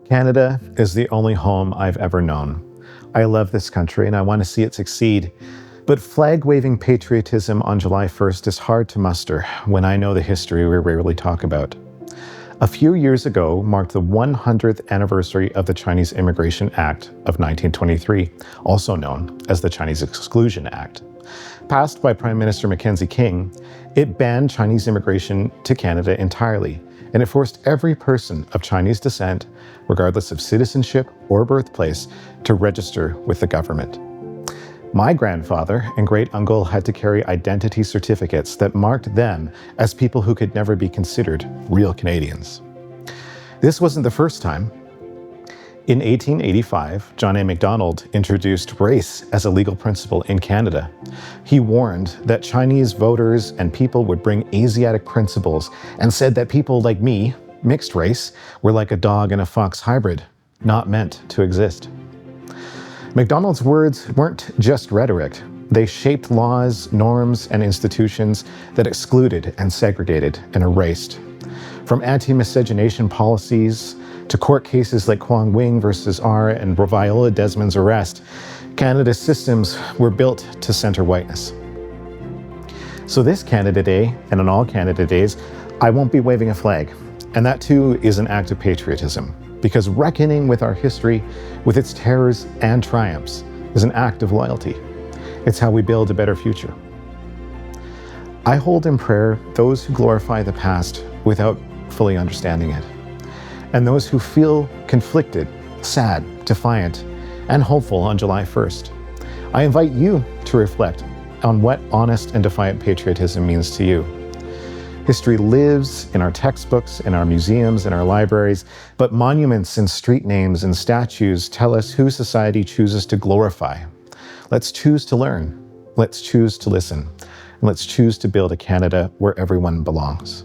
Canada is the only home I've ever known. I love this country and I want to see it succeed. But flag-waving patriotism on July 1st is hard to muster when I know the history we rarely talk about. A few years ago marked the 100th anniversary of the Chinese Immigration Act of 1923, also known as the Chinese Exclusion Act. Passed by Prime Minister Mackenzie King, it banned Chinese immigration to Canada entirely, and it forced every person of Chinese descent, regardless of citizenship or birthplace, to register with the government. My grandfather and great-uncle had to carry identity certificates that marked them as people who could never be considered real Canadians. This wasn't the first time. In 1885, John A. Macdonald introduced race as a legal principle in Canada. He warned that Chinese voters and people would bring Asiatic principles and said that people like me, mixed race, were like a dog and a fox hybrid, not meant to exist. Macdonald's words weren't just rhetoric. They shaped laws, norms, and institutions that excluded and segregated and erased. From anti-miscegenation policies to court cases like Quang Wing versus R and Viola Desmond's arrest, Canada's systems were built to center whiteness. So this Canada Day, and on all Canada Days, I won't be waving a flag. And that too is an act of patriotism, because reckoning with our history, with its terrors and triumphs, is an act of loyalty. It's how we build a better future. I hold in prayer those who glorify the past without fully understanding it, and those who feel conflicted, sad, defiant, and hopeful on July 1st. I invite you to reflect on what honest and defiant patriotism means to you. History lives in our textbooks, in our museums, in our libraries, but monuments and street names and statues tell us who society chooses to glorify. Let's choose to learn. Let's choose to listen. And let's choose to build a Canada where everyone belongs.